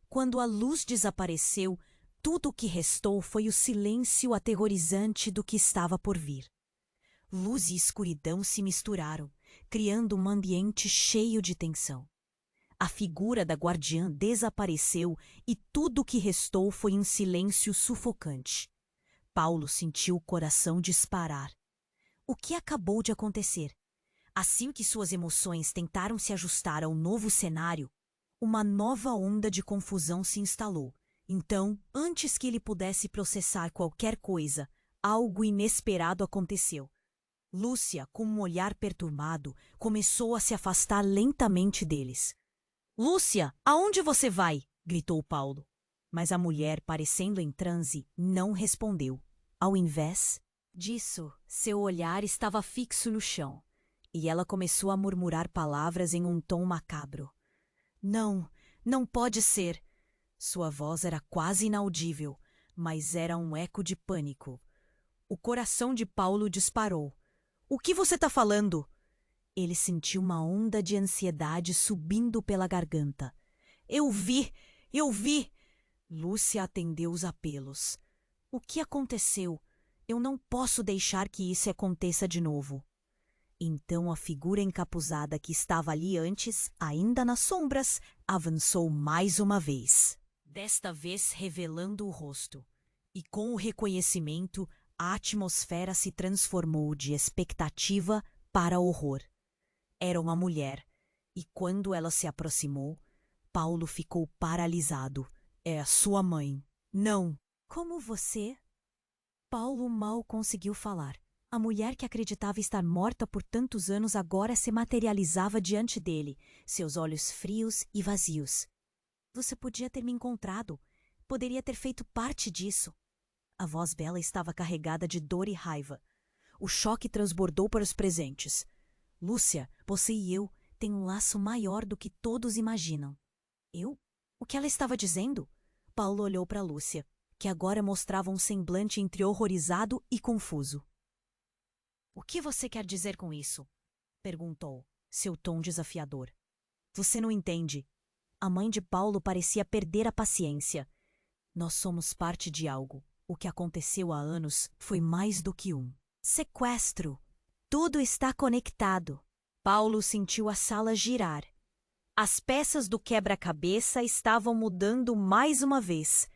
[SPEAKER 1] Quando a luz desapareceu, tudo o que restou foi o silêncio aterrorizante do que estava por vir. Luz e escuridão se misturaram, criando um ambiente cheio de tensão. A figura da guardiã desapareceu e tudo o que restou foi um silêncio sufocante. Paulo sentiu o coração disparar. O que acabou de acontecer? Assim que suas emoções tentaram se ajustar ao novo cenário, uma nova onda de confusão se instalou. Então, antes que ele pudesse processar qualquer coisa, algo inesperado aconteceu. Lúcia, com um olhar perturbado, começou a se afastar lentamente deles. "Lúcia, aonde você vai?" gritou Paulo. Mas a mulher, parecendo em transe, não respondeu. Ao invés disso, seu olhar estava fixo no chão, e ela começou a murmurar palavras em um tom macabro. "Não, não pode ser." Sua voz era quase inaudível, mas era um eco de pânico. O coração de Paulo disparou. "O que você está falando?" Ele sentiu uma onda de ansiedade subindo pela garganta. Eu vi! Lúcia atendeu os apelos. "O que aconteceu? Eu não posso deixar que isso aconteça de novo." Então a figura encapuzada que estava ali antes, ainda nas sombras, avançou mais uma vez. Desta vez revelando o rosto. E com o reconhecimento, a atmosfera se transformou de expectativa para horror. Era uma mulher, e quando ela se aproximou, Paulo ficou paralisado. "É a sua mãe." "Não." "Como você?" Paulo mal conseguiu falar. A mulher que acreditava estar morta por tantos anos agora se materializava diante dele, seus olhos frios e vazios. "Você podia ter me encontrado. Poderia ter feito parte disso." A voz dela estava carregada de dor e raiva. O choque transbordou para os presentes. "Lúcia, você e eu têm um laço maior do que todos imaginam." "Eu? O que ela estava dizendo?" Paulo olhou para Lúcia, que agora mostrava um semblante entre horrorizado e confuso. "O que você quer dizer com isso?" perguntou, seu tom desafiador. "Você não entende." A mãe de Paulo parecia perder a paciência. "Nós somos parte de algo. O que aconteceu há anos foi mais do que um sequestro. Tudo está conectado." Paulo sentiu a sala girar. As peças do quebra-cabeça estavam mudando mais uma vez.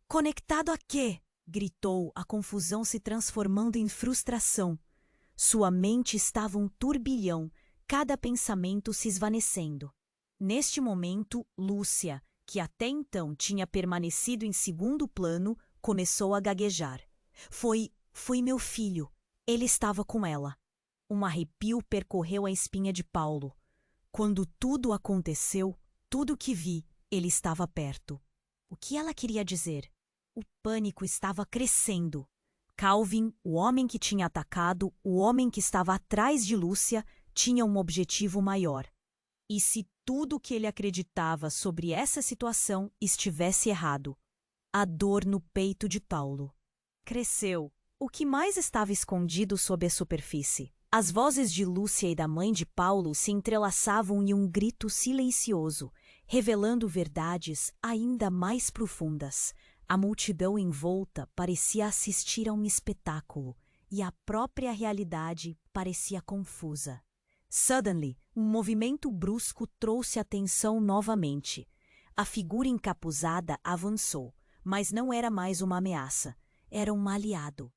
[SPEAKER 1] "Conectado a quê?" gritou, a confusão se transformando em frustração. Sua mente estava um turbilhão, cada pensamento se esvanecendo. Neste momento, Lúcia, que até então tinha permanecido em segundo plano, começou a gaguejar. Foi meu filho. Ele estava com ela." Um arrepio percorreu a espinha de Paulo. Quando tudo aconteceu, tudo que vi, ele estava perto. O que ela queria dizer? O pânico estava crescendo. Calvin, o homem que tinha atacado, o homem que estava atrás de Lúcia, tinha um objetivo maior. E se tudo o que ele acreditava sobre essa situação estivesse errado? A dor no peito de Paulo cresceu. O que mais estava escondido sob a superfície? As vozes de Lúcia e da mãe de Paulo se entrelaçavam em um grito silencioso, revelando verdades ainda mais profundas. A multidão em volta parecia assistir a um espetáculo, e a própria realidade parecia confusa. Suddenly, um movimento brusco trouxe atenção novamente. A figura encapuzada avançou, mas não era mais uma ameaça, era um aliado.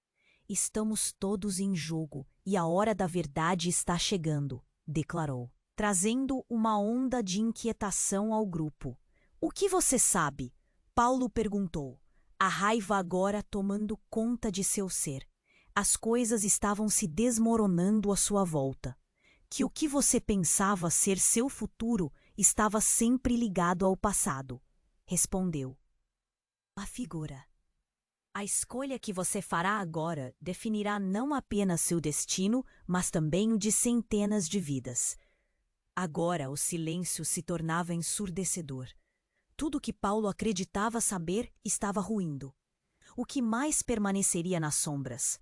[SPEAKER 1] "Estamos todos em jogo e a hora da verdade está chegando", declarou, trazendo uma onda de inquietação ao grupo. "O que você sabe?" Paulo perguntou, a raiva agora tomando conta de seu ser. As coisas estavam se desmoronando à sua volta. Que o que você pensava ser seu futuro estava sempre ligado ao passado, respondeu. A figura. "A escolha que você fará agora definirá não apenas seu destino, mas também o de centenas de vidas." Agora o silêncio se tornava ensurdecedor. Tudo o que Paulo acreditava saber estava ruindo. O que mais permaneceria nas sombras?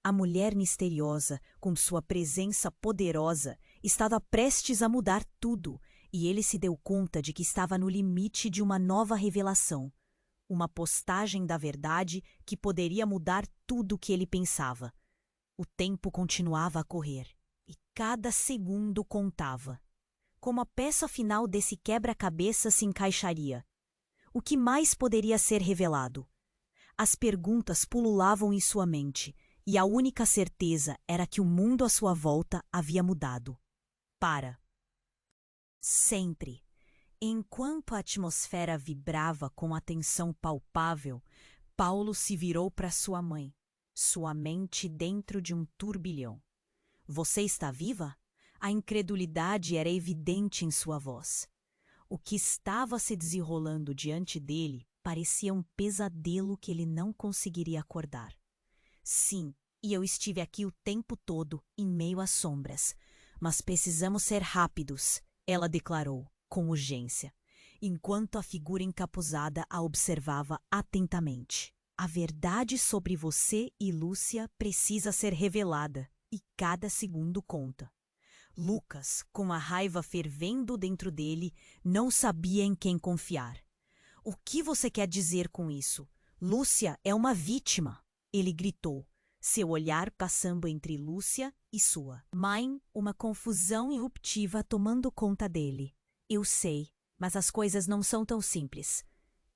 [SPEAKER 1] A mulher misteriosa, com sua presença poderosa, estava prestes a mudar tudo, e ele se deu conta de que estava no limite de uma nova revelação. Uma postagem da verdade que poderia mudar tudo o que ele pensava. O tempo continuava a correr, e cada segundo contava. Como a peça final desse quebra-cabeça se encaixaria? O que mais poderia ser revelado? As perguntas pululavam em sua mente, e a única certeza era que o mundo à sua volta havia mudado. Para. Sempre. Enquanto a atmosfera vibrava com a tensão palpável, Paulo se virou para sua mãe, sua mente dentro de um turbilhão. Você está viva? A incredulidade era evidente em sua voz. O que estava se desenrolando diante dele parecia um pesadelo que ele não conseguiria acordar. Sim, e eu estive aqui o tempo todo, em meio às sombras. Mas precisamos ser rápidos, ela declarou, com urgência, enquanto a figura encapuzada a observava atentamente. A verdade sobre você e Lúcia precisa ser revelada, e cada segundo conta. Lucas, com a raiva fervendo dentro dele, não sabia em quem confiar. O que você quer dizer com isso? Lúcia é uma vítima, ele gritou, seu olhar passando entre Lúcia e sua mãe, uma confusão irruptiva tomando conta dele. Eu sei, mas as coisas não são tão simples.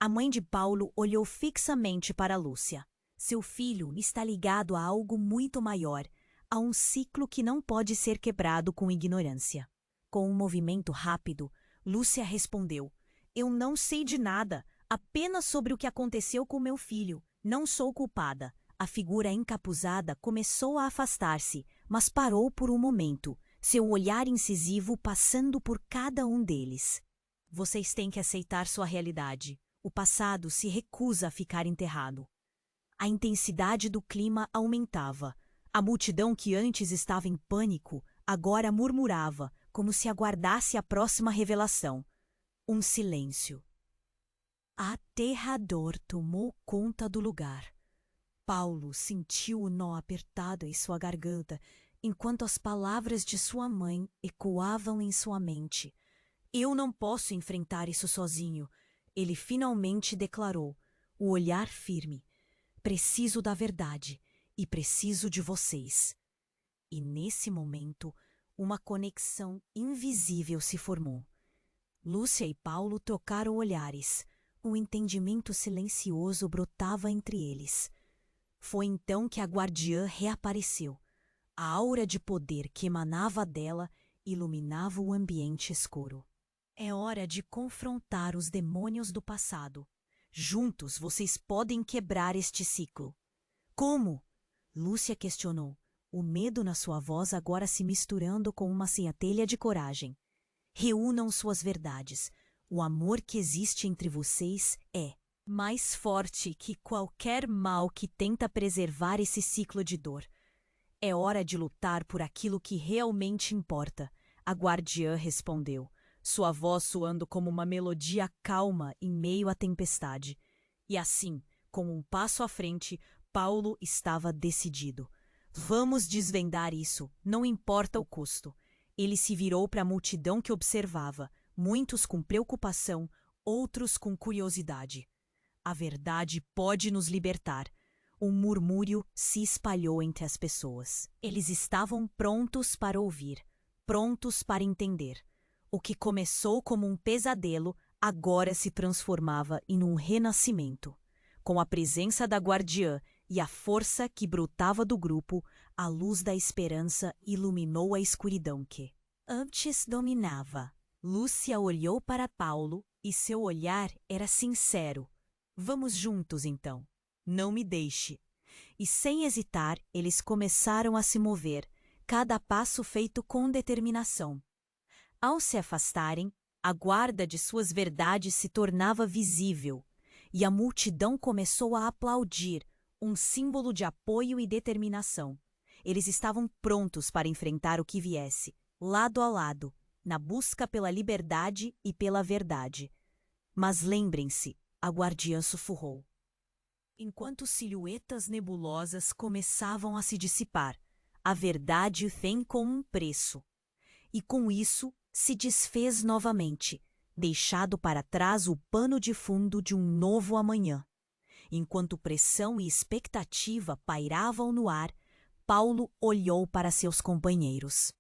[SPEAKER 1] A mãe de Paulo olhou fixamente para Lúcia. Seu filho está ligado a algo muito maior, a um ciclo que não pode ser quebrado com ignorância. Com um movimento rápido, Lúcia respondeu: Eu não sei de nada, apenas sobre o que aconteceu com meu filho. Não sou culpada. A figura encapuzada começou a afastar-se, mas parou por um momento, seu olhar incisivo passando por cada um deles. Vocês têm que aceitar sua realidade. O passado se recusa a ficar enterrado. A intensidade do clima aumentava. A multidão que antes estava em pânico, agora murmurava, como se aguardasse a próxima revelação. Um silêncio aterrador tomou conta do lugar. Paulo sentiu o nó apertado em sua garganta, enquanto as palavras de sua mãe ecoavam em sua mente. Eu não posso enfrentar isso sozinho, ele finalmente declarou, o olhar firme. Preciso da verdade e preciso de vocês. E nesse momento, uma conexão invisível se formou. Lúcia e Paulo trocaram olhares. Um entendimento silencioso brotava entre eles. Foi então que a guardiã reapareceu. A aura de poder que emanava dela iluminava o ambiente escuro. É hora de confrontar os demônios do passado. Juntos vocês podem quebrar este ciclo. Como? Lúcia questionou, o medo na sua voz agora se misturando com uma centelha de coragem. Reúnam suas verdades. O amor que existe entre vocês é mais forte que qualquer mal que tenta preservar esse ciclo de dor. É hora de lutar por aquilo que realmente importa, a guardiã respondeu, sua voz soando como uma melodia calma em meio à tempestade. E assim, com um passo à frente, Paulo estava decidido. Vamos desvendar isso, não importa o custo. Ele se virou para a multidão que observava, muitos com preocupação, outros com curiosidade. A verdade pode nos libertar. Um murmúrio se espalhou entre as pessoas. Eles estavam prontos para ouvir, prontos para entender. O que começou como um pesadelo agora se transformava em um renascimento. Com a presença da guardiã e a força que brotava do grupo, a luz da esperança iluminou a escuridão que antes dominava. Lúcia olhou para Paulo e seu olhar era sincero. Vamos juntos, então. Não me deixe. E sem hesitar, eles começaram a se mover, cada passo feito com determinação. Ao se afastarem, a guarda de suas verdades se tornava visível, e a multidão começou a aplaudir, um símbolo de apoio e determinação. Eles estavam prontos para enfrentar o que viesse, lado a lado, na busca pela liberdade e pela verdade. Mas lembrem-se, a guardiã sussurrou. Enquanto silhuetas nebulosas começavam a se dissipar, a verdade vem com um preço. E com isso, se desfez novamente, deixado para trás o pano de fundo de um novo amanhã. Enquanto pressão e expectativa pairavam no ar, Paulo olhou para seus companheiros.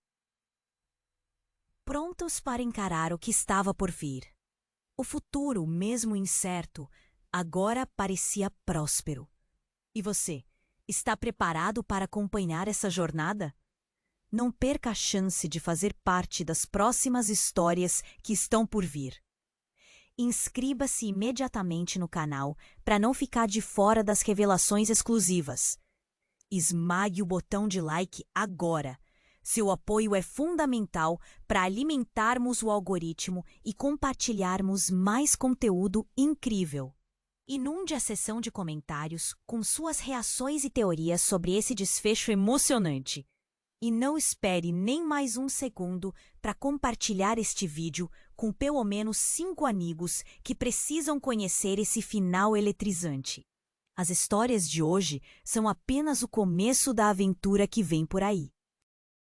[SPEAKER 1] Prontos para encarar o que estava por vir. O futuro, mesmo incerto, agora parecia próspero. E você, está preparado para acompanhar essa jornada? Não perca a chance de fazer parte das próximas histórias que estão por vir. Inscreva-se imediatamente no canal para não ficar de fora das revelações exclusivas. Esmague o botão de like agora. Seu apoio é fundamental para alimentarmos o algoritmo e compartilharmos mais conteúdo incrível. Inunde a seção de comentários com suas reações e teorias sobre esse desfecho emocionante. E não espere nem mais um segundo para compartilhar este vídeo com pelo menos 5 amigos que precisam conhecer esse final eletrizante. As histórias de hoje são apenas o começo da aventura que vem por aí.